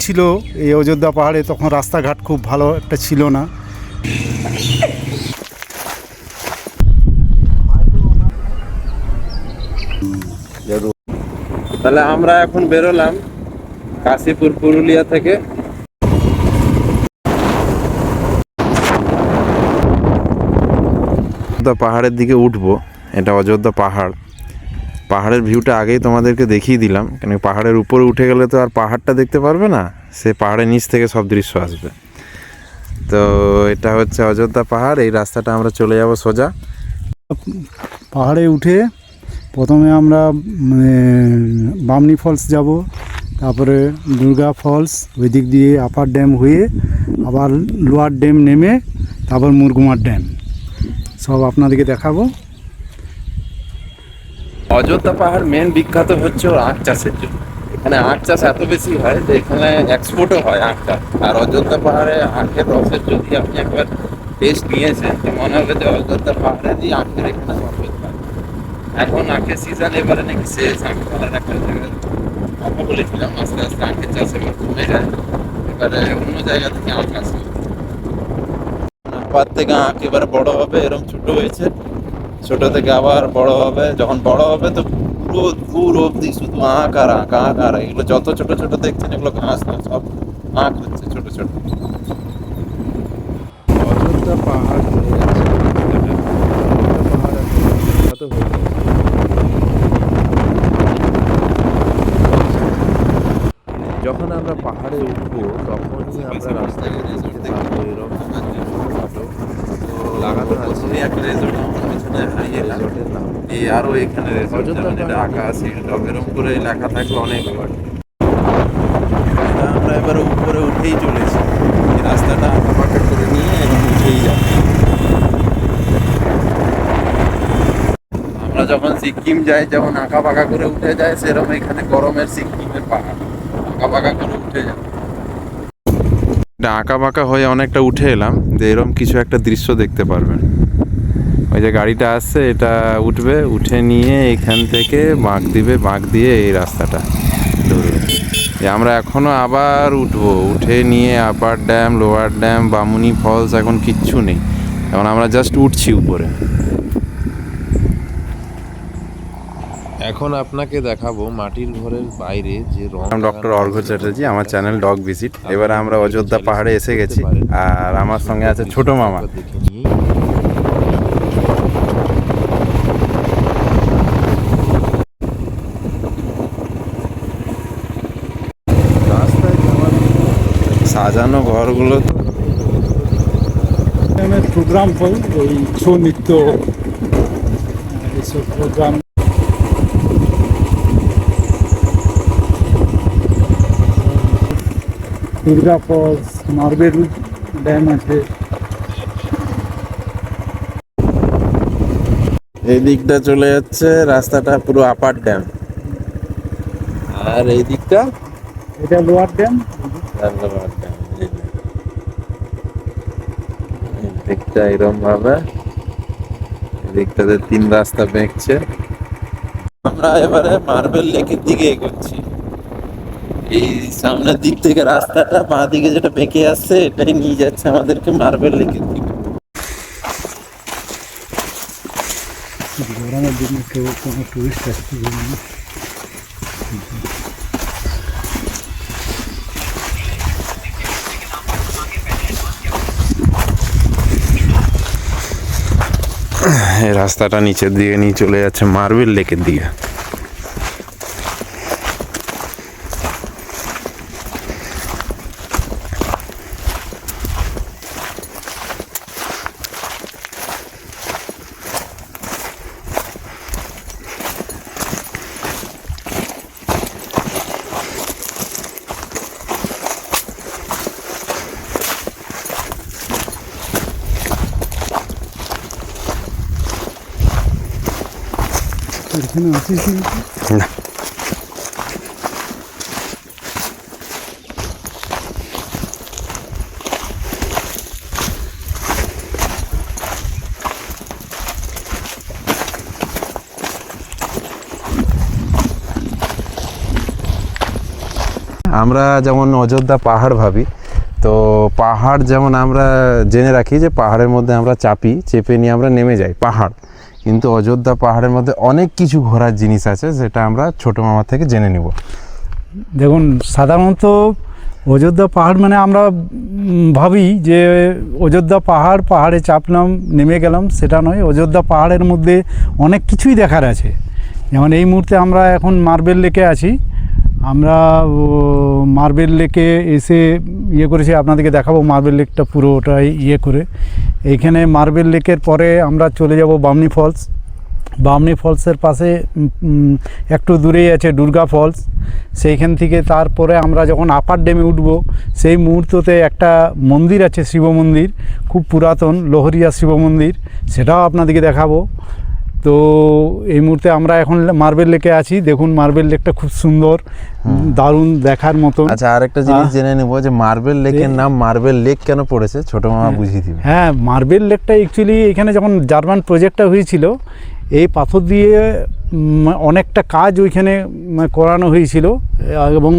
ছিল এই অযোধ্যা পাহাড়ে, তখন রাস্তাঘাট খুব ভালো একটা ছিল না। তাহলে আমরা এখন বেরোলাম কাশীপুর পুরুলিয়া থেকে। পাহাড়ের দিকে উঠবো, এটা অযোধ্যা পাহাড়। পাহাড়ের ভিউটা আগেই তোমাদেরকে দেখিয়ে দিলাম, কেন পাহাড়ের উপরে উঠে গেলে তো আর পাহাড়টা দেখতে পারবে না, সে পাহাড়ের নিচ থেকে সব দৃশ্য আসবে। তো এটা হচ্ছে অযোধ্যা পাহাড়, এই রাস্তাটা আমরা চলে যাব সোজা। পাহাড়ে উঠে প্রথমে আমরা বামনি ফলস যাব, তারপরে দুর্গা ফলস, ওই দিক দিয়ে আপার ড্যাম হয়ে আবার লোয়ার ড্যাম নেমে তারপর মুরগুমার ড্যাম, সব আপনাদেরকে দেখাবো। অযোধ্যা পাহাড় মেন বিখ্যাত হচ্ছে ওর আখ চাষের জন্য। এখানে আখ চাষ এত বেশি হয় যে এখানে এক্সপোর্টও হয় আখটা। আর অযোধ্যা পাহাড়ে আখের রসের যদি আপনি একবার টেস্ট নিয়েছেন তো মনে হবে যে অযোধ্যা পাহাড়েরই আখের এখানে রসের পায়। এখন আখের সিজন, এবারে নাকি শেষ। আখ ফলার একটা জায়গায় কথা বলেছিলাম, আস্তে আস্তে আখের চাষ এবার কমে যায়, এবারে অন্য জায়গা থেকে আখ আসবে। পার থেকে আখ এবারে বড় হবে, এরকম ছোট হয়েছে, ছোট থেকে আবার বড় হবে। যখন বড় হবে তো পুরো দূর অব্দি শুধু আখ আর আখ, আখ আর এগুলো যত ছোট ছোট দেখছেন এগুলো ঘাস না, সব আখ হচ্ছে ছোট ছোট। অযোধ্যা পাহাড় যখন আমরা পাহাড়ে উঠবো তখনই আমরা রাস্তায় দেখতে পাবো এরকম লাগানো আছে একটা রেজর্ট। রেজর্টের নাম এই, আরো এখানে অযোধ্যা আঁকা আছে, এরকম করে লেখা থাকবে অনেক। আমরা এবার উপরে উঠেই চলেছি, এই রাস্তাটা আঁকা পাকা করে নিয়ে এরকম উঠেই যাব। আমরা যখন সিকিম যাই, যখন আঁকা পাকা করে উঠে যায়, সেরকম এখানে গরমের সিকিমের পাহাড় আঁকা পাকা করে উঠে যায়। আঁকা বাঁকা হয়ে অনেকটা উঠে এলাম, যে এরকম কিছু একটা দৃশ্য দেখতে পারবেন। ওই যে গাড়িটা আসছে, এটা উঠবে, উঠে নিয়ে এখান থেকে বাঁক দিবে, বাঁক দিয়ে এই রাস্তাটা ধরবে। আমরা এখনো আবার উঠবো, উঠে নিয়ে upper dam, lower dam, Bamuni falls, এখন কিচ্ছু নেই, এখন আমরা জাস্ট উঠছি উপরে। এখন আপনাকে দেখাবো মাটির ঘরের বাইরে যে রং। ডক্টর অর্ঘ্য চ্যাটার্জি, আমার চ্যানেল ডগ ভিজিট। এবারে আমরা অযোধ্যা পাহাড়ে এসে গেছি, আর আমার সঙ্গে আছে ছোট মামা। সাজানো ঘরগুলো প্রোগ্রাম হয়, ওই ছৌ নৃত্য, এইসব program. Durga falls, marble dam আছে। এই দিকটা চলে যাচ্ছে রাস্তাটা পুরো আপার ড্যাম, আর এই দিকটা এটা লোয়ার ড্যাম। দিকটা এরকম ভাবে, দিকটাতে তিন রাস্তা বেঁকছে। আমরা এবারে মার্বেল লেকের দিকে এগোচ্ছি। এই সামনের দিক থেকে রাস্তাটা বাঁ দিকে যেটা বেঁকে আসছে, এটাই নিয়ে যাচ্ছে আমাদেরকে মার্বেল লেকের দিকে। গরমের দিনে কেউ কোনো টুরিস্ট আসতে পারে না। এই রাস্তাটা নিচের দিকে নিয়ে চলে যাচ্ছে মার্বেল লেকের দিকে। এখানে আছিস না, আমরা যেমন অযোধ্যা পাহাড় ভাবি, তো পাহাড় যেমন আমরা জেনে রাখি যে পাহাড়ের মধ্যে আমরা চেপে নিয়ে আমরা নেমে যাই পাহাড়, কিন্তু অযোধ্যা পাহাড়ের মধ্যে অনেক কিছু ঘোরার জিনিস আছে যেটা আমরা ছোটো মামা থেকে জেনে নিব। দেখুন, সাধারণত অযোধ্যা পাহাড় মানে আমরা ভাবি যে অযোধ্যা পাহাড়ে চাপলাম নেমে গেলাম, সেটা নয়। অযোধ্যা পাহাড়ের মধ্যে অনেক কিছুই দেখার আছে। যেমন এই মুহূর্তে আমরা এখন মার্বেল লেকে আছি, আমরা মার্বেল লেকে এসে করেছি, আপনাদেরকে দেখাবো মার্বেল লেকটা পুরোটাই করে। এইখানে মার্বেল লেকের পরে আমরা চলে যাব বামনি ফলস। বামনি ফলসের পাশে একটু দূরেই আছে দুর্গা ফলস। সেইখান থেকে তারপরে আমরা যখন আপার ড্যামে উঠব, সেই মুহূর্ততে একটা মন্দির আছে, শিব মন্দির, খুব পুরাতন লোহরিয়া শিব মন্দির, সেটাও আপনাদেরকে দেখাবো। তো এই মুহূর্তে আমরা এখন মার্বেল লেকে আছি। দেখুন, মার্বেল লেকটা খুব সুন্দর, দারুণ দেখার মতো। আচ্ছা, আরেকটা জিনিস জেনে নেব যে মার্বেল লেকের নাম মার্বেল লেক কেন পড়েছে, ছোট মামা বুঝিয়ে দিবে। হ্যাঁ, মার্বেল লেকটা অ্যাকচুয়ালি এখানে যখন জার্মান প্রজেক্টটা হয়েছিল, এই পাথর দিয়ে অনেকটা কাজ ওইখানে করানো হয়েছিল, এবং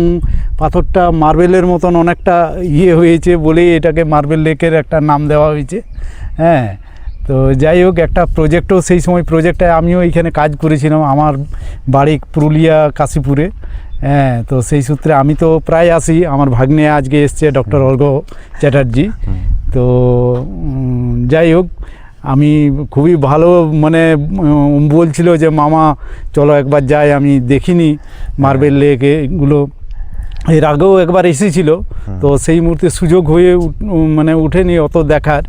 পাথরটা মার্বেলের মতন অনেকটা হয়েছে বলেই এটাকে মার্বেল লেকের একটা নাম দেওয়া হয়েছে। হ্যাঁ, তো যাই হোক, একটা প্রজেক্টও সেই সময় প্রজেক্টে আমিও এইখানে কাজ করেছিলাম, আমার বাড়ি পুরুলিয়া কাশীপুরে। হ্যাঁ, তো সেই সূত্রে আমি তো প্রায় আসি। আমার ভাগ্নে আজকে এসছে, ডক্টর অর্ঘ চ্যাটার্জি। তো যাই হোক, আমি খুবই ভালো মানে বলছিল যে মামা চলো একবার যাই, আমি দেখিনি মার্বেল লেক এগুলো, এর আগেও একবার এসেছিল, তো সেই মুহূর্তে সুযোগ হয়ে মানে উঠেনি অত দেখার।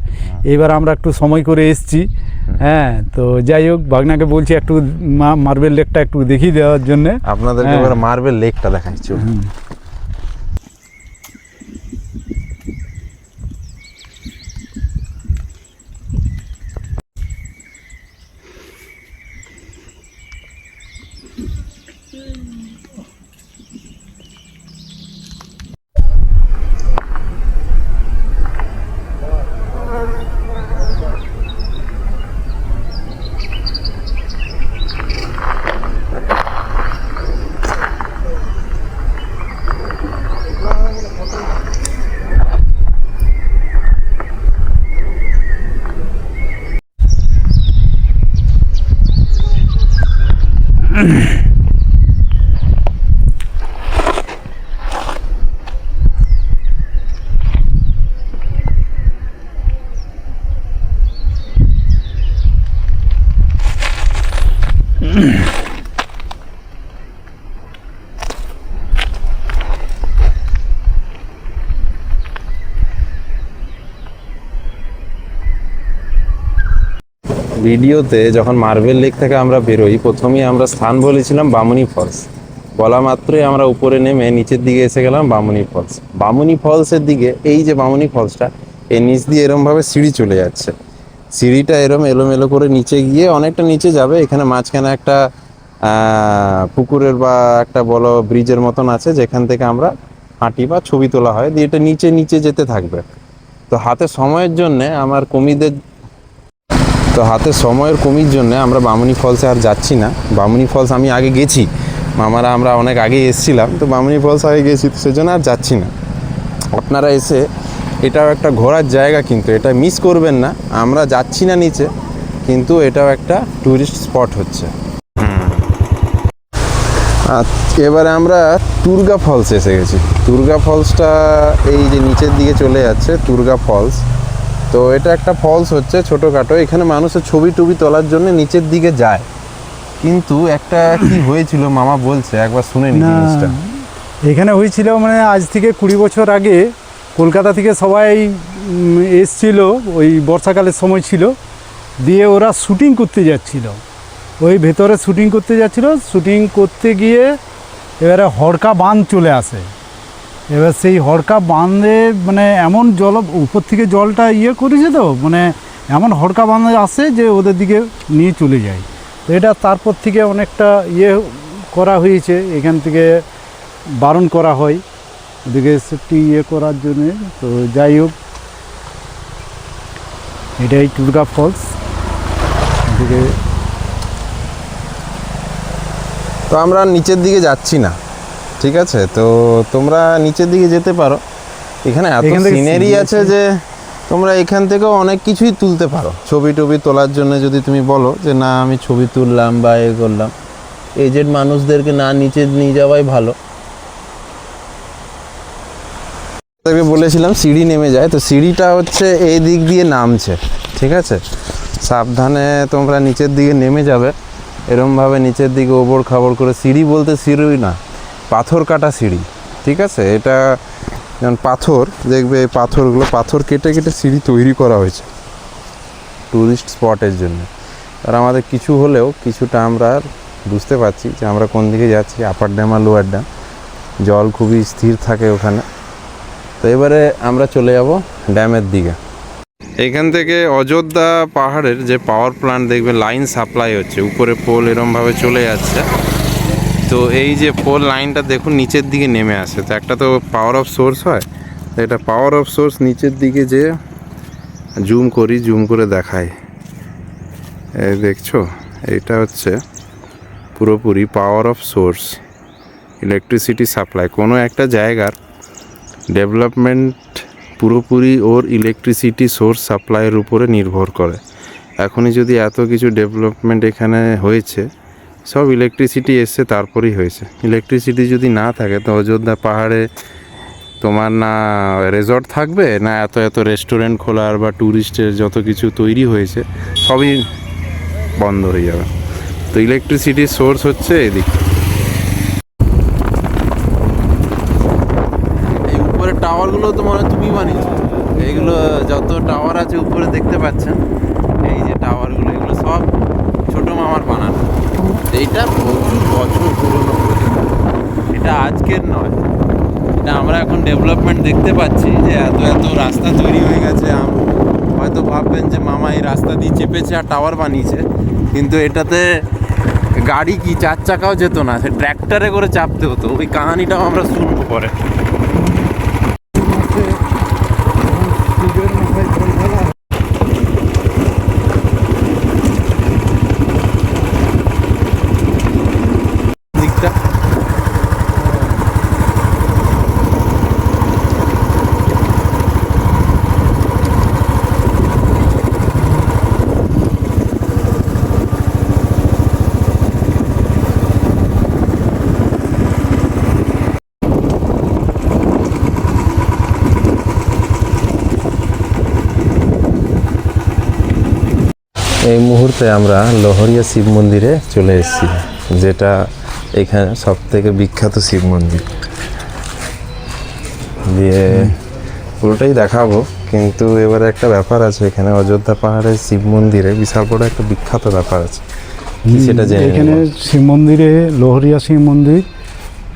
এবার আমরা একটু সময় করে এসেছি। হ্যাঁ, তো যাই হোক, ভাগনাকে বলছি একটু মার্বেল লেকটা একটু দেখিয়ে দেওয়ার জন্যে। আপনাদেরকে এবার মার্বেল লেকটা দেখাচ্ছি। ভিডিওতে যখন মার্বেল লেক থেকে আমরা বেরোই, প্রথমেই আমরা স্থান বলেছিলাম বামুনি ফলস। বলা মাত্রই আমরা উপরে নেমে নিচের দিকে এসে গেলাম বামুনি ফলস। বামুনি ফলসের দিকে, এই যে বামুনি ফলসটা, এই নিচ দিয়ে এরমভাবে সিঁড়ি চলে যাচ্ছে। সিঁড়িটা এরম এলোমেলো করে নিচে গিয়ে অনেকটা নিচে যাবে। এখানে মাঝখানে একটা পুকুরের বা একটা বড় ব্রিজের মতন আছে, যেখান থেকে আমরা হাঁটি বা ছবি তোলা হয়, দিয়ে এটা নিচে নিচে যেতে থাকবে। তো হাতে সময়ের কমির জন্য আমরা বামুনি ফলসে আর যাচ্ছি না। বামুনি ফলস আমি আগে গেছি, মামারা আমরা অনেক আগে এসেছিলাম, তো বামুনি ফলস আগে গেছি, তো সেজন্য আর যাচ্ছি না। আপনারা এসে, এটাও একটা ঘোরার জায়গা, কিন্তু এটা মিস করবেন না। আমরা যাচ্ছি না নিচে, কিন্তু এটাও একটা ট্যুরিস্ট স্পট হচ্ছে। এবারে আমরা দুর্গা ফলস এসে গেছি। দুর্গা ফলসটা এই যে নিচের দিকে চলে যাচ্ছে, দুর্গা ফলস। তো এটা একটা ফলস হচ্ছে ছোটোখাটো, এখানে মানুষের ছবি টবি তোলার জন্য নিচের দিকে যায়। কিন্তু একটা কি হয়েছিল মামা বলছে, একবার শুনে নি জিনিসটা। এখানে হয়েছিল মানে আজ থেকে 20 বছর আগে কলকাতা থেকে সবাই এসছিল, ওই বর্ষাকালের সময় ছিল, দিয়ে ওরা শুটিং করতে যাচ্ছিল, ওই ভেতরে শুটিং করতে যাচ্ছিল। শুটিং করতে গিয়ে এবারে হড়কা বাঁধ চলে আসে। এবার সেই হড়কা বাঁধে মানে এমন জল উপর থেকে জলটা করেছে, তো মানে এমন হড়কা বাঁধে আসে যে ওদের দিকে নিয়ে চলে যায়। তো এটা তারপর থেকে অনেকটা করা হয়েছে, এখান থেকে বারণ করা হয় ওদিকে সেফটি করার জন্যে। তো যাই হোক, এটাই দুর্গা ফলস। এদিকে তো আমরা নিচের দিকে যাচ্ছি না, ঠিক আছে, তো তোমরা নিচের দিকে যেতে পারো। এখানে এত এখান থেকে সিনারি সিনারি আছে আছে। যে তোমরা এখান থেকেও অনেক কিছুই তুলতে পারো। ছবি টবি তোলার জন্য যদি তুমি বলো যে না আমি ছবি তুললাম বা এ করলাম, এজেড মানুষদেরকে না নিচে নিয়ে যাওয়াই ভালো। তাকে বলেছিলাম সিঁড়ি নেমে যায়, তো সিঁড়িটা হচ্ছে এই দিক দিয়ে নামছে, ঠিক আছে। সাবধানে তোমরা নিচের দিকে নেমে যাবে, এরমভাবে নিচের দিকে ওবড় খাবড় করে। সিঁড়ি বলতে সিঁড়ি না, পাথর কাটা সিঁড়ি, ঠিক আছে। এটা যেমন পাথর, দেখবে এই পাথরগুলো পাথর কেটে কেটে সিঁড়ি তৈরি করা হয়েছে ট্যুরিস্ট স্পটের জন্য। আর আমাদের কিছু হলেও কিছুটা আমরা বুঝতে পারছি যে আমরা কোন দিকে যাচ্ছি, আপার ড্যাম আর লোয়ার ড্যাম। জল খুবই স্থির থাকে ওখানে। তো এবারে আমরা চলে যাব ড্যামের দিকে। এখান থেকে অযোধ্যা পাহাড়ের যে পাওয়ার প্ল্যান্ট দেখবে লাইন সাপ্লাই হচ্ছে, উপরে পোল এরমভাবে চলে যাচ্ছে। তো এই যে পোল লাইনটা দেখুন নিচের দিকে নেমে আসে, তো একটা তো পাওয়ার অফ সোর্স হয়, তো এটা পাওয়ার অফ সোর্স নিচের দিকে যে জুম করি, জুম করে দেখায়, এই দেখছো, এইটা হচ্ছে পুরোপুরি power of swords, electricity supply. কোনো একটা জায়গার ডেভেলপমেন্ট পুরোপুরি ওর ইলেকট্রিসিটি সোর্স সাপ্লাইয়ের উপরে নির্ভর করে। এখনই যদি এত কিছু ডেভেলপমেন্ট এখানে হয়েছে, সব ইলেকট্রিসিটি এসছে তারপরেই হয়েছে। ইলেকট্রিসিটি যদি না থাকে তো অযোধ্যা পাহাড়ে তোমার না রেজর্ট থাকবে, না এত এত রেস্টুরেন্ট খোলার বা ট্যুরিস্টের যত কিছু তৈরি হয়েছে সবই বন্ধ হয়ে যাবে। তো ইলেকট্রিসিটির সোর্স হচ্ছে এদিক। এই উপরে টাওয়ারগুলো তো মনে হয় তুমি বানিয়েছো। এইগুলো যত টাওয়ার আছে উপরে দেখতে পাচ্ছেন, এই যে টাওয়ারগুলো, এগুলো সব ছোটো মামার বানানো। এইটা প্রচুর বছর পুরনো প্রজেক্ট, এটা আজকের নয়। এটা আমরা এখন ডেভেলপমেন্ট দেখতে পাচ্ছি যে এত এত রাস্তা তৈরি হয়ে গেছে। হয়তো ভাববেন যে মামা এই রাস্তা দিয়ে চেপেছে আর টাওয়ার বানিয়েছে, কিন্তু এটাতে গাড়ি কি 4 চাকাও যেত না, সে ট্র্যাক্টরে করে চাপতে হতো। ওই কাহিনিটাও আমরা শুনবো পরে। দিকটা এই মুহূর্তে আমরা লহরিয়া শিব মন্দিরে চলে এসেছি, যেটা এখানে সব থেকে বিখ্যাত শিব মন্দির। দিয়ে পুরোটাই দেখাবো, কিন্তু এবারে একটা ব্যাপার আছে, এখানে অযোধ্যা পাহাড়ের শিব মন্দিরে বিশাল বড় একটা বিখ্যাত ব্যাপার আছে, সেটা জেনে এখানে নেব। শিব মন্দিরে, লোহরিয়া শিব মন্দির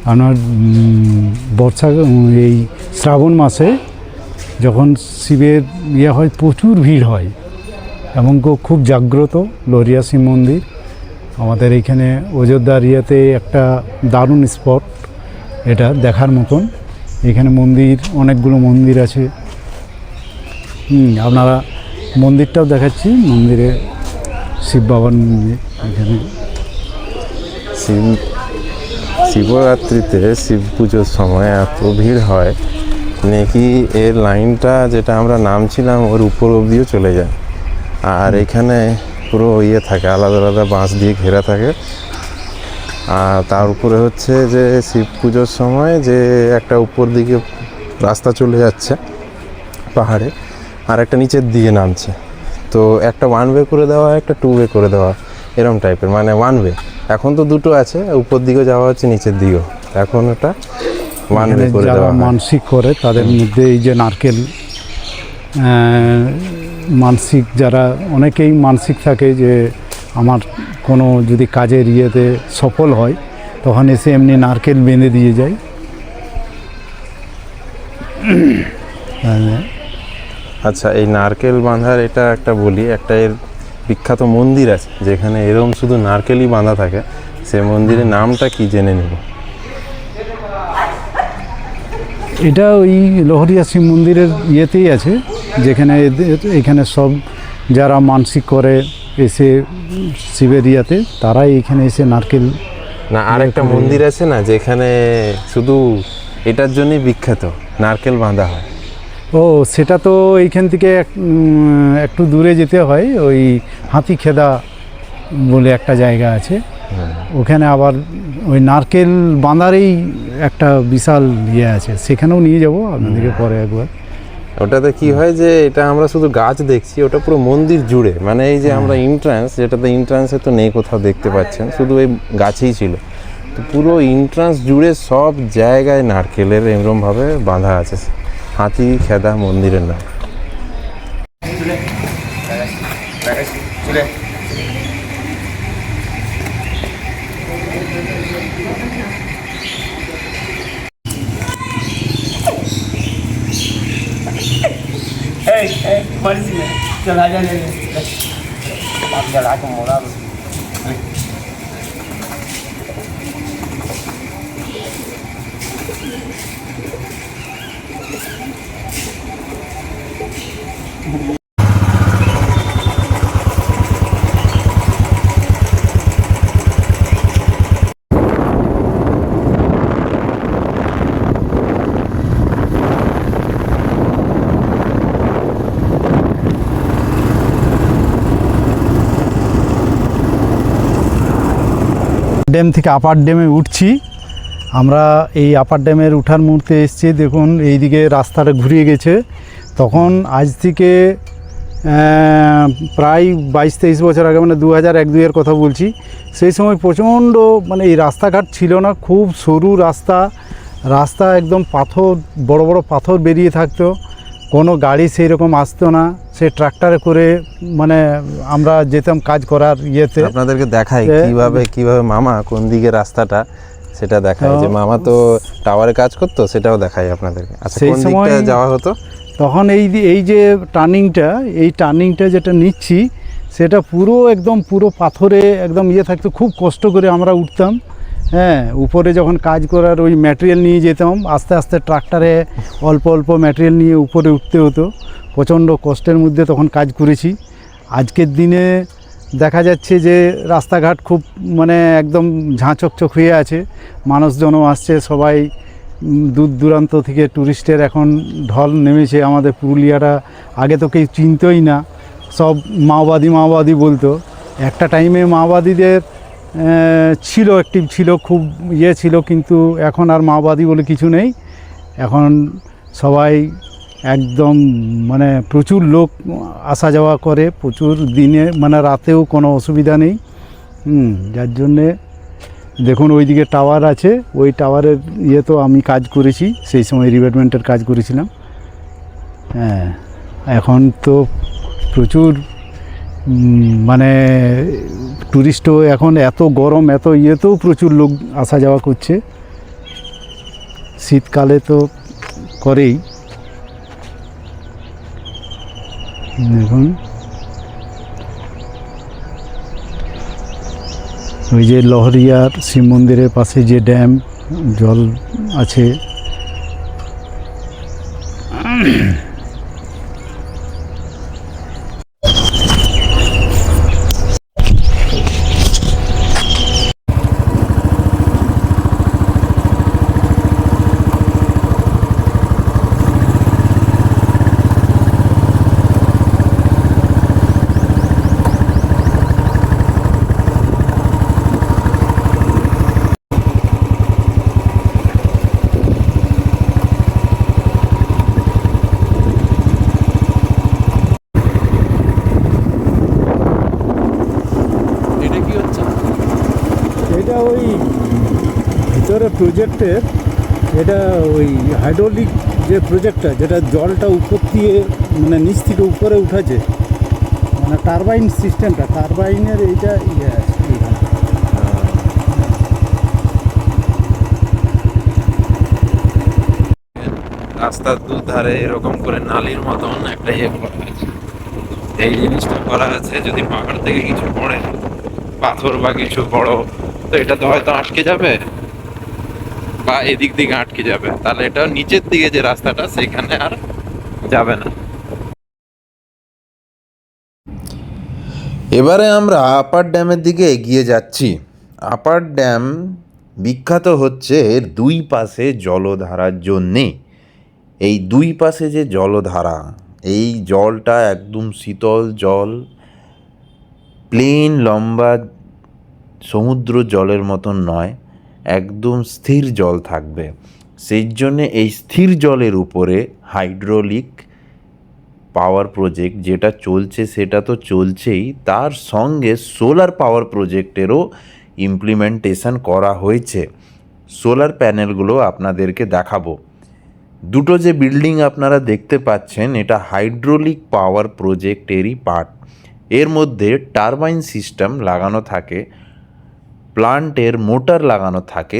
আপনার বর্ষা এই শ্রাবণ মাসে যখন শিবের ইয়ে হয় প্রচুর ভিড় হয়, এবং খুব জাগ্রত লোহরিয়া শিব মন্দির। আমাদের এইখানে অযোধ্যার ইয়েতে একটা দারুণ স্পট, এটা দেখার মতন। এখানে মন্দির, অনেকগুলো মন্দির আছে। আপনারা মন্দিরটাও দেখাচ্ছি, মন্দিরে শিব বাবার মন্দির। এখানে শিবরাত্রিতে শিব পুজোর সময় এত ভিড় হয় নাকি এর লাইনটা যেটা আমরা নামছিলাম ওর উপর অবধিও চলে যায়। আর এখানে পুরো ইয়ে থাকে, আলাদা আলাদা বাঁশ দিয়ে ঘেরা থাকে। আর তার উপরে হচ্ছে যে শিব পুজোর সময় যে একটা উপর দিকে রাস্তা চলে যাচ্ছে পাহাড়ে, আর একটা নিচের দিকে নামছে। তো একটা 1 ওয়ে করে দেওয়া, একটা 2 ওয়ে করে দেওয়া, এরম টাইপের, মানে 1 ওয়ে। এখন তো দুটো আছে, উপর দিকেও যাওয়া হচ্ছে, নিচের দিকেও। এখন ওটা 1 ওয়ে করে যারা দেওয়া হয়। মানসিক করে তাদের মধ্যে এই যে নারকেল, মানসিক যারা, অনেকেই মানসিক থাকে যে আমার কোনো যদি কাজের ইয়েতে সফল হয় তখন এসে এমনি নারকেল বেঁধে দিয়ে যায়। আচ্ছা, এই নারকেল বাঁধার এটা একটা বলি, একটা এর বিখ্যাত মন্দির আছে যেখানে এরকম শুধু নারকেলই বাঁধা থাকে। সে মন্দিরের নামটা কি জেনে নেব। এটা ওই লোহরিয়া শিব মন্দিরের ইয়েতেই আছে, যেখানে এখানে সব যারা মানসিক করে এসে শিবের ইয়াতে, তারাই এখানে এসে নারকেল না আর একটা মন্দির আছে না যেখানে শুধু এটার জন্যই বিখ্যাত, নারকেল বাঁধা হয়। ও সেটা তো এইখান থেকে একটু দূরে যেতে হয়, ওই হাতিখেদা বলে একটা জায়গা আছে, ওখানে আবার ওই নারকেল বাঁধারই একটা বিশাল ইয়ে আছে, সেখানেও নিয়ে যাবো আপনাদেরকে পরে একবার। ওটাতে কি হয় যে এটা আমরা শুধু গাছ দেখছি, ওটা পুরো মন্দির জুড়ে, মানে এই যে আমরা এন্ট্রান্স, যেটাতে এন্ট্রান্সে তো নেই কোথাও দেখতে পাচ্ছেন, শুধু এই গাছেই ছিল, তো পুরো এন্ট্রান্স জুড়ে সব জায়গায় নারকেলের এরকমভাবে বাঁধা আছে। হাতিখেদা মন্দিরের নাম। ড্যাম থেকে আপার ড্যামে উঠছি আমরা। এই আপার ড্যামের উঠার মুহূর্তে এসছি, দেখুন এইদিকে রাস্তাটা ঘুরিয়ে গেছে। তখন আজ থেকে প্রায় 22-23 বছর আগে, মানে 2001-2-এর কথা বলছি, সেই সময় প্রচণ্ড মানে এই রাস্তাঘাট ছিল না, খুব সরু রাস্তা একদম পাথর, বড় বড় পাথর বেরিয়ে থাকতো, কোনো গাড়ি সেই রকম আসতো না, সে ট্রাক্টরে করে মানে আমরা যেতাম কাজ করার ইয়েতে। আপনাদেরকে দেখাই কিভাবে মামা কোন দিকে রাস্তাটা, সেটা দেখায় যে মামা তো টাওয়ারে কাজ করতো, সেটাও দেখাই আপনাদেরকে। আচ্ছা, সেই কোন সময় দিকটা যাওয়া হতো তখন? এই যে টার্নিংটা যেটা নিচ্ছি, সেটা পুরো একদম পুরো পাথরে একদম ইয়ে থাকতো, খুব কষ্ট করে আমরা উঠতাম। হ্যাঁ, উপরে যখন কাজ করার ওই ম্যাটেরিয়াল নিয়ে যেতাম, আস্তে আস্তে ট্রাক্টরে অল্প অল্প ম্যাটেরিয়াল নিয়ে উপরে উঠতে হতো, প্রচণ্ড কষ্টের মধ্যে তখন কাজ করেছি। আজকের দিনে দেখা যাচ্ছে যে রাস্তাঘাট খুব মানে একদম ঝাঁচকচক হয়ে আছে, মানুষজনও আসছে, সবাই দূর দূরান্ত থেকে ট্যুরিস্টের এখন ঢল নেমেছে আমাদের পুরুলিয়াটা। আগে তো কেউ চিনতই না, সব মাওবাদী বলতো। একটা টাইমে মাওবাদীদের ছিল, অ্যাক্টিভ ছিল, খুব ইয়ে ছিল, কিন্তু এখন আর মাওবাদী বলে কিছু নেই। এখন সবাই একদম মানে প্রচুর লোক আসা যাওয়া করে, প্রচুর দিনে মানে রাতেও কোনো অসুবিধা নেই। যার জন্যে দেখুন ওইদিকে টাওয়ার আছে, ওই টাওয়ারের ইয়ে তো আমি কাজ করেছি, সেই সময় রিভেটমেন্টের কাজ করেছিলাম। হ্যাঁ, এখন তো প্রচুর মানে ট্যুরিস্টও, এখন এত গরম, এত ইয়েতেও প্রচুর লোক আসা যাওয়া করছে, শীতকালে তো করেই। দেখুন ওই যে লহরিয়ার শিব মন্দিরের পাশে যে ড্যাম, জল আছে। এটা কি হচ্ছে? এটা ওই ভিতরে প্রজেক্টের, এটা ওই হাইড্রোলিক যে প্রজেক্টটা, যেটা জলটা উপর দিয়ে মানে নিচ থেকে উপরে উঠেছে, মানে টারবাইন সিস্টেমটা, টারবাইনের এইটা ইয়ে আছে এইখানে। রাস্তার দুধারে এরকম করে নালির মতন একটা ইয়ে করা আছে। এই জিনিসটা করা আছে, যদি পাহাড় থেকে কিছু পড়ে, পাথর বা কিছু বড়, তো এটা তো হয়তো আটকে যাবে বা এদিক দিকে আটকে যাবে, তাহলে এটা নিচের দিকে যে রাস্তাটা সেখানে আর যাবে না। এবারে আমরা আপার ড্যামের দিকে এগিয়ে যাচ্ছি। আপার ড্যাম বিখ্যাত হচ্ছে এর দুই পাশে জলধারার জন্যে। এই দুই পাশে যে জলধারা, এই জলটা একদম শীতল জল, প্লেন লম্বা সমুদ্র জলের মতন নয়, একদম স্থির জল থাকবে। সেই জন্যে এই স্থির জলের উপরে হাইড্রোলিক পাওয়ার প্রজেক্ট যেটা চলছে সেটা তো চলছেই, তার সঙ্গে সোলার পাওয়ার প্রজেক্টেরও ইমপ্লিমেন্টেশন করা হয়েছে। সোলার প্যানেলগুলো আপনাদেরকে দেখাবো। দুটো যে বিল্ডিং আপনারা দেখতে পাচ্ছেন, এটা হাইড্রোলিক পাওয়ার প্রজেক্টেরই পার্ট। এর মধ্যে টারবাইন সিস্টেম লাগানো থাকে, প্লান্টের মোটর লাগানো থাকে,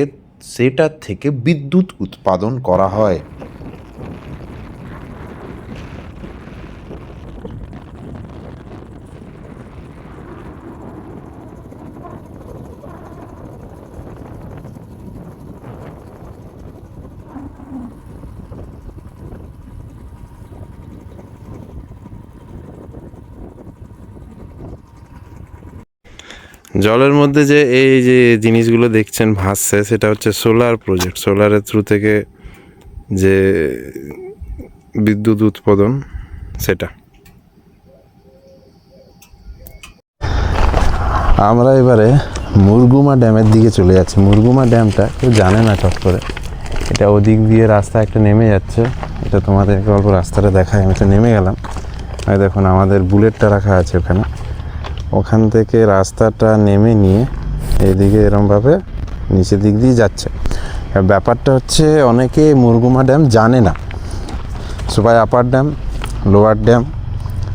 সেটার থেকে বিদ্যুৎ উৎপাদন করা হয়। জলের মধ্যে যে এই যে জিনিসগুলো দেখছেন ভাসছে, সেটা হচ্ছে সোলার প্রজেক্ট। সোলারের থ্রু থেকে যে বিদ্যুৎ উৎপাদন, সেটা। আমরা এবারে মুরগুমা ড্যামের দিকে চলে যাচ্ছি। মুরগুমা ড্যামটা কেউ জানে না চট করে, এটা ওদিক দিয়ে রাস্তা একটা নেমে যাচ্ছে। এটা তোমাদেরকে অল্প রাস্তাটা দেখায়। আমি তো নেমে গেলাম, আর দেখুন আমাদের বুলেটটা রাখা আছে ওখানে। ওখান থেকে রাস্তাটা নেমে নিয়ে এইদিকে এরমভাবে নিচের দিক দিয়ে যাচ্ছে। আর ব্যাপারটা হচ্ছে অনেকে মুরগুমা ড্যাম জানে না। সবাই upper dam, lower dam,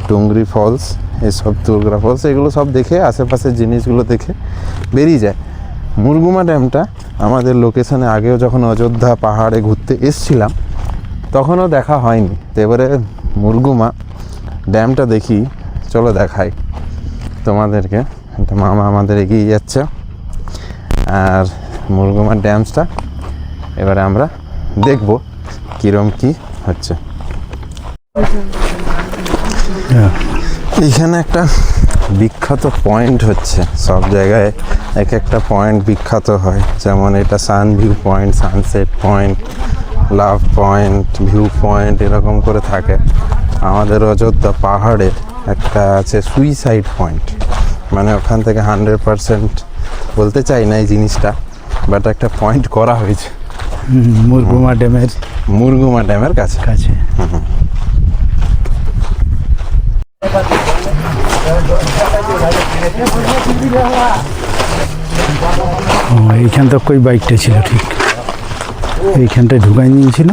Tungri falls, এসব দুর্গা ফলস, এগুলো সব দেখে আশেপাশের জিনিসগুলো দেখে বেরিয়ে যায়। মুরগুমা ড্যামটা আমাদের লোকেশনে আগেও যখন অযোধ্যা পাহাড়ে ঘুরতে এসছিলাম তখনও দেখা হয়নি। তো এবারে মুরগুমা ড্যামটা দেখি, চলো দেখাই তোমাদেরকে। একটা মামা আমাদের এগিয়ে যাচ্ছে, আর মুরগুমা ড্যামসটা এবারে আমরা দেখব কীরকম কী হচ্ছে। এইখানে একটা বিখ্যাত পয়েন্ট হচ্ছে, সব জায়গায় এক একটা পয়েন্ট বিখ্যাত হয়। যেমন এটা sun view point, sunset point, love point, view point, এরকম করে থাকে। আমাদের অযোধ্যা পাহাড়ে একটা আছে সুইসাইড পয়েন্ট, মানে ওখান থেকে 100% বলতে চাই না এই জিনিসটা, বাট একটা পয়েন্ট করা হয়েছে মুরগুমা ড্যামের কাছে কাছে। এইখান তো কই বাইকটা ছিল, ঠিক এইখানটায় ঢুকাই নিয়েছিল।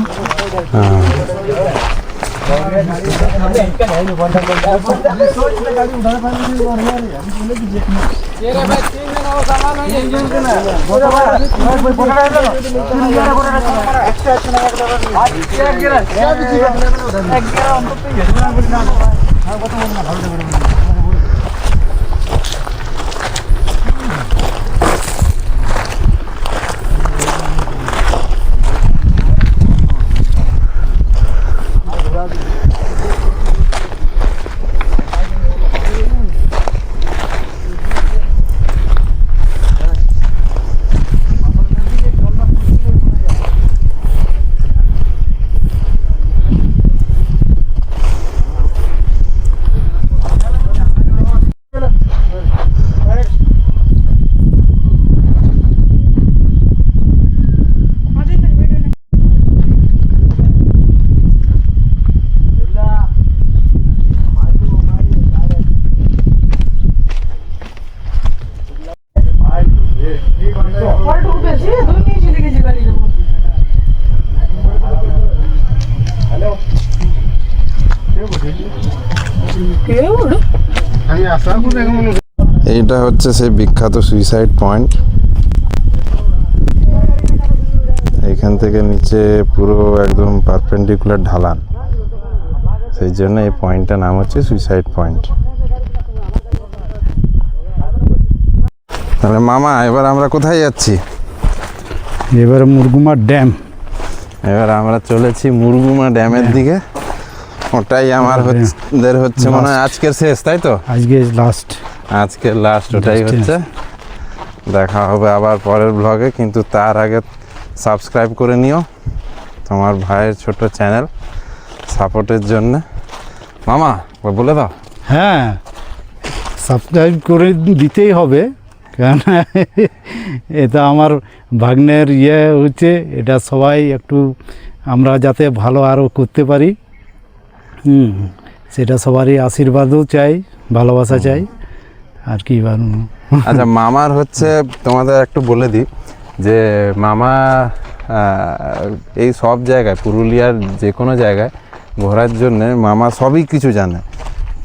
এইটা হচ্ছে সেই বিখ্যাত সুইসাইড পয়েন্ট। এইখান থেকে নিচে পুরো একদম পারপেন্ডিকুলার ঢালান, সেই জন্য এই পয়েন্টটার নাম হচ্ছে সুইসাইড পয়েন্ট। তাহলে মামা এবার আমরা কোথায় যাচ্ছি? এবার মুরগুমা ড্যাম। এবার আমরা চলেছি মুরগুমা ড্যামের দিকে। ওটাই আমাদের হচ্ছে মনে হয় আজকের শেষ, তাই তো? আজকে লাস্ট। আজকের লাস্ট ওটাই হচ্ছে। দেখা হবে আবার পরের ব্লগে, কিন্তু তার আগে সাবস্ক্রাইব করে নিও তোমার ভাইয়ের ছোট চ্যানেল সাপোর্টের জন্য। মামা বলে দাও। হ্যাঁ, সাবস্ক্রাইব করে দিতেই হবে, কেননা এটা আমার ভাগ্নের হচ্ছে, এটা সবাই একটু আমরা যাতে ভালো আরও করতে পারি, সেটা সবারই আশীর্বাদও চাই, ভালোবাসা চাই, আর কি বলবো। আচ্ছা, মামার হচ্ছে তোমাদের একটু বলে দিই যে মামা এই সব জায়গায়, পুরুলিয়ার যে কোনো জায়গায় ঘোরার জন্যে মামা সবই কিছু জানে।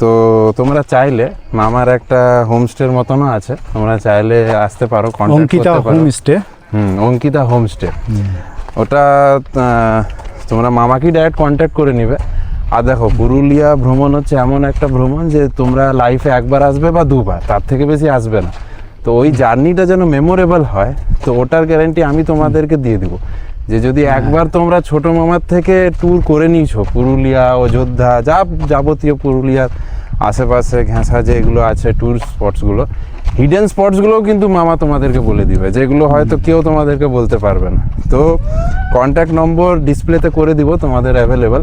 তো তোমরা চাইলে মামার একটা হোমস্টের মতনও আছে, তোমরা চাইলে আসতে পারো, কন্ট্যাক্ট অঙ্কিতা করতে পারো। হোমস্টে। অঙ্কিতা হোমস্টে, ওটা তোমরা মামাকেই ডাইরেক্ট কন্ট্যাক্ট করে নিবে। আর দেখো, পুরুলিয়া ভ্রমণ হচ্ছে এমন একটা ভ্রমণ যে তোমরা লাইফে একবার আসবে বা দুবার, তার থেকে বেশি আসবে না। তো ওই জার্নিটা যেন মেমোরেবল হয়, তো ওটার গ্যারান্টি আমি তোমাদেরকে দিয়ে দিব। যে যদি একবার তোমরা ছোট মামার থেকে ট্যুর করে নিয়েছো, পুরুলিয়া, অযোধ্যা, যাবতীয় পুরুলিয়ার আশেপাশে ঘেঁষা যেগুলো আছে ট্যুর স্পটসগুলো, হিডেন স্পটসগুলোও কিন্তু মামা তোমাদেরকে বলে দিবে, যেগুলো হয়তো কেউ তোমাদেরকে বলতে পারবে না। তো কন্ট্যাক্ট নম্বর ডিসপ্লেতে করে দিব তোমাদের অ্যাভেলেবেল।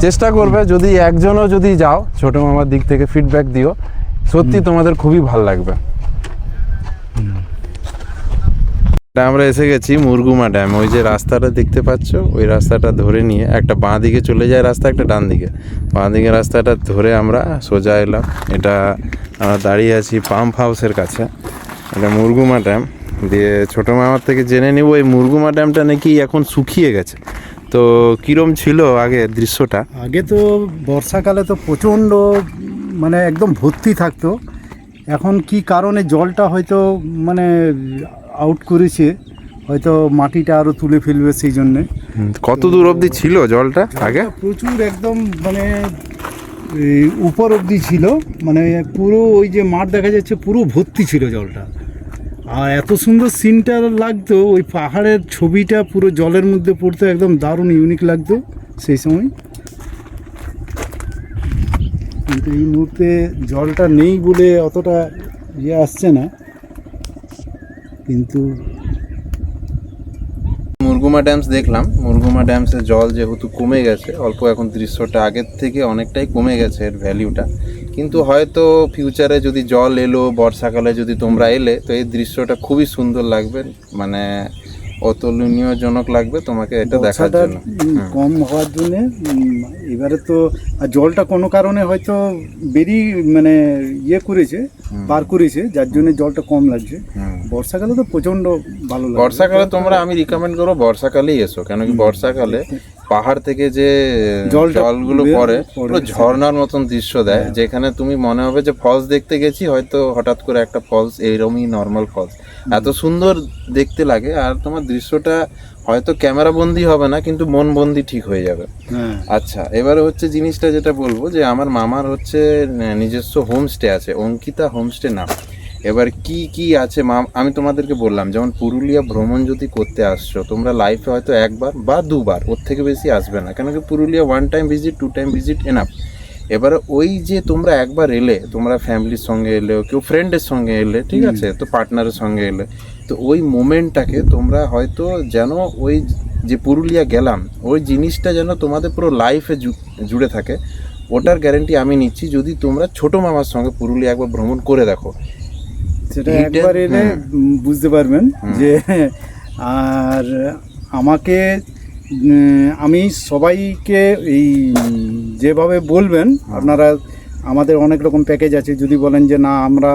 চেষ্টা করবে যদি একজনও যদি যাও ছোট মামার দিক থেকে ফিডব্যাক দিও, সত্যি তোমাদের খুবই ভালো লাগবে। আমরা এসে গেছি মুরগুমা ড্যাম। ওই যে রাস্তাটা দেখতে পাচ্ছ, ওই রাস্তাটা ধরে নিয়ে একটা বাঁ দিকে চলে যায় রাস্তা, একটা ডান দিকে। বাঁ দিকে রাস্তাটা ধরে আমরা সোজা এলাম। এটা আমরা দাঁড়িয়ে আছি পাম্প হাউসের কাছে। এটা মুরগুমা ড্যাম। দিয়ে ছোটো মামার থেকে জেনে নিব এই মুরগুমা ড্যামটা নাকি এখন শুকিয়ে গেছে। তো কীরম ছিল আগে দৃশ্যটা? আগে তো বর্ষাকালে তো প্রচণ্ড, মানে একদম ভর্তি থাকতো। এখন কি কারণে জলটা হয়তো মানে আউট করেছে, হয়তো মাটিটা আরও তুলে ফেলবে সেই জন্যে। কত দূর অবধি ছিল জলটা আগে? প্রচুর, একদম মানে উপর অবধি ছিল, মানে পুরো ওই যে মাঠ দেখা যাচ্ছে পুরো ভর্তি ছিল জলটা। আর এত সুন্দর সিনটা লাগতো, ওই পাহাড়ের ছবিটা পুরো জলের মধ্যে পড়তো, একদম দারুণ ইউনিক লাগতো সেই সময়। কিন্তু এই মুহূর্তে জলটা নেই বলে অতটা আসছে না। কিন্তু মুরগুমা ড্যামস দেখলাম। মুরগুমা ড্যামসের জল যেহেতু কমে গেছে অল্প, এখন দৃশ্যটা আগের থেকে অনেকটাই কমে গেছে এর ভ্যালিউটা। কিন্তু হয়তো ফিউচারে যদি জল এলো, বর্ষাকালে যদি তোমরা এলে, তো এই দৃশ্যটা খুবই সুন্দর লাগবে, মানে অতুলনীয়জনক লাগবে তোমাকে এটা দেখার জন্য। কম হওয়ার জন্যে এবারে তো আর জলটা কোনো কারণে হয়তো বেরিয়ে মানে করেছে, পার করেছে, যার জন্য জলটা কম লাগছে। বর্ষাকালে তো প্রচণ্ড ভালো লাগে। বর্ষাকালে তোমরা, আমি রিকমেন্ড করবো বর্ষাকালেই এসো, কেন কি বর্ষাকালে পাহাড় থেকে যে জলগুলো পড়ে পুরো ঝর্ণার মতন দৃশ্য দেয়, যেখানে তুমি মনে হবে যে ফলস দেখতে গেছি, হয়তো হঠাৎ করে একটা ফলস, এইরকমই নর্মাল ফলস, এত সুন্দর দেখতে লাগে। আর তোমার দৃশ্যটা হয়তো ক্যামেরা বন্দি হবে না, কিন্তু মন বন্দি ঠিক হয়ে যাবে। আচ্ছা, এবারে হচ্ছে জিনিসটা যেটা বলবো, যে আমার মামার হচ্ছে নিজস্ব হোমস্টে আছে, অঙ্কিতা হোমস্টে নাম। এবার কি কি আছে আমি তোমাদেরকে বললাম, যেমন পুরুলিয়া ভ্রমণ যদি করতে আসছো তোমরা, লাইফে হয়তো একবার বা দুবার, ওর থেকে বেশি আসবে না, কেন কি Purulia 1 time visit, 2 time visit enough. এবারে ওই যে তোমরা একবার এলে, তোমরা ফ্যামিলির সঙ্গে এলে, কেউ ফ্রেন্ডের সঙ্গে এলে, ঠিক আছে, তো পার্টনারের সঙ্গে এলে, তো ওই মোমেন্টটাকে তোমরা হয়তো যেন ওই যে পুরুলিয়া গেলাম, ওই জিনিসটা যেন তোমাদের পুরো লাইফে জুড়ে থাকে। ওটার গ্যারেন্টি আমি নিচ্ছি যদি তোমরা ছোটো মামার সঙ্গে পুরুলিয়া একবার ভ্রমণ করে দেখো, সেটা একবার এলে বুঝতে পারবেন যে। আর আমাকে, আমি সবাইকে এই যেভাবে বলবেন আপনারা, আমাদের অনেক রকম প্যাকেজ আছে। যদি বলেন যে না আমরা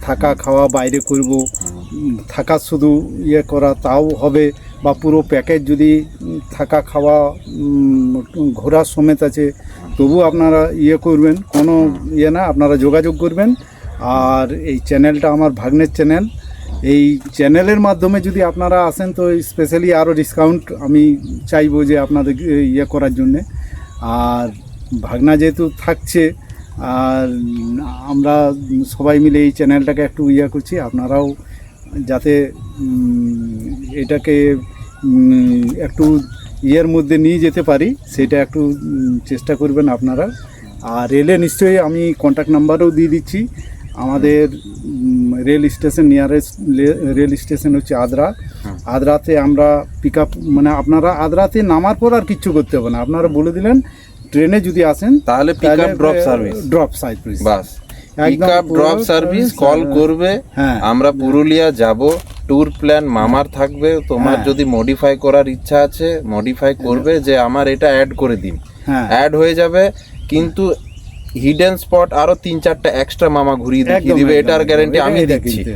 থাকা খাওয়া বাইরে করব, থাকা শুধু করা তাও হবে, বা পুরো প্যাকেজ যদি থাকা খাওয়া ঘোরার সমেত আছে, তবু আপনারা করবেন, কোনো না, আপনারা যোগাযোগ করবেন। আর এই চ্যানেলটা আমার ভাগ্নের চ্যানেল, এই চ্যানেলের মাধ্যমে যদি আপনারা আসেন তো স্পেশালি আরও ডিসকাউন্ট আমি চাইবো যে আপনাদের করার জন্যে। আর ভাগনা যেহেতু থাকছে, আর আমরা সবাই মিলে এই চ্যানেলটাকে একটু করছি, আপনারাও যাতে এটাকে একটু মধ্যে নিয়ে যেতে পারি, সেটা একটু চেষ্টা করবেন আপনারা। আর এলে নিশ্চয়ই আমি কন্ট্যাক্ট নাম্বারও দিয়ে দিচ্ছি। আমাদের rail station, nearest rail station হচ্ছে আদ্রা। আদ্রাতে আমরা পিক আপ, মানে আপনারা আদ্রাতে নামার পর আর কিচ্ছু করতে হবে না, আপনারা বলে দিলেন ট্রেনে যদি আসেন তাহলে pick up drop service, drop service, bus pick একদম আপ ড্রপ পুরো সার্ভিস service, কল করবে। হ্যাঁ। আমরা পুরুলিয়া যাব, ট্যুর প্ল্যান মামার থাকবে, তোমার হ্যাঁ। যদি মডিফাই করার ইচ্ছা আছে মডিফাই করবে, যে আমার এটা অ্যাড করে দিন, হ্যাঁ অ্যাড হয়ে যাবে। কিন্তু হিডেন স্পট আরো 3-4টা এক্সট্রা মামা ঘুরিয়ে দেখিয়ে একদম, দিবে, একদম, এটার গ্যারান্টি এটা- আমি এটা দিচ্ছি। কিন্তু,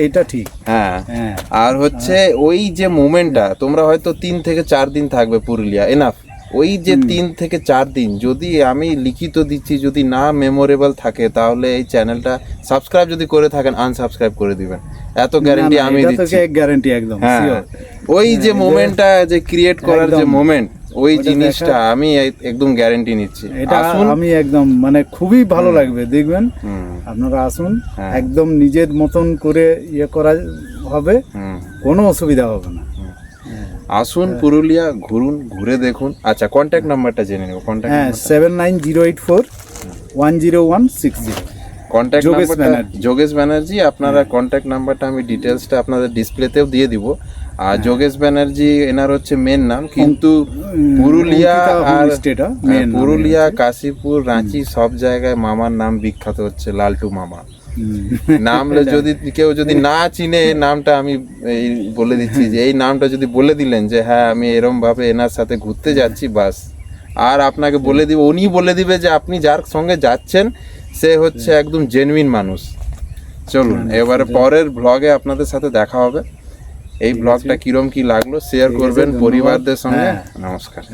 এটা ঠিক। হ্যাঁ, হ্যাঁ আর হচ্ছে ওই যে মোমেন্টটা তোমরা হয়তো 3 থেকে 4 দিন থাকবে পুরুলিয়া, এনাফ। ওই যে 3 থেকে 4 দিন যদি আমি লিখিত দিচ্ছি, যদি না মেমোরেবল থাকে, তাহলে এই চ্যানেলটা সাবস্ক্রাইব যদি করে থাকেন আনসাবস্ক্রাইব করে দিবেন, এত গ্যারান্টি আমি দিচ্ছি। গ্যারান্টি একদম হ্যাঁ, sure। ওই যে মোমেন্টটা যে ক্রিয়েট করার যে একদম। মোমেন্ট, ওই ওটা জিনিসটা আমি একদম গ্যারান্টি নিচ্ছি। এটা আসুন। আমি একদম মানে খুবই ভালো লাগবে, দেখবেন হুম, আপনারা আসুন, হ্যাঁ। একদম নিজের মতন করে ইয়ে করা হবে, হুম। কোনো অসুবিধা হবে না। আসুন পুরুলিয়া, ঘুরুন, ঘুরে দেখুন। আচ্ছা, কন্ট্যাক্ট নাম্বারটা জেনে নেব। হ্যাঁ, কন্ট্যাক্ট 7908410160। কন্ট্যাক্ট যোগেশ নাম্বারটা ব্যানার্জি। যোগেশ ব্যানার্জি। আপনারা কন্ট্যাক্ট নাম্বারটা আমি ডিটেলসটা আপনাদের ডিসপ্লেতেও দিয়ে দিব। আর যোগেশ ব্যানার্জি এনার হচ্ছে মেন নাম, কিন্তু পুরুলিয়া অঙ্কিতা আর হোমস্টেটা হ্যাঁ, main নাম পুরুলিয়া, হচ্ছে। কাশীপুর, রাঁচি সব জায়গায় মামার নাম বিখ্যাত হচ্ছে লালটু মামা। হুম। নামলে যদি কেউ যদি না চিনে নামটা, আমি এই বলে দিচ্ছি যে এই নামটা যদি বলে দিলেন যে হ্যাঁ আমি এরম ভাবে এনার সাথে ঘুরতে যাচ্ছি, বাস। আর আপনাকে বলে দিবে, উনি বলে দিবে যে আপনি যার সঙ্গে যাচ্ছেন সে হচ্ছে একদম জেনুইন মানুষ। চলুন এবারে পরের ব্লগে আপনাদের সাথে দেখা হবে। এই ব্লগটা কিরম কি লাগলো শেয়ার ঠিক আছে, করবেন ধন্যবাদ। পরিবারদের সঙ্গে। হ্যাঁ। নমস্কার।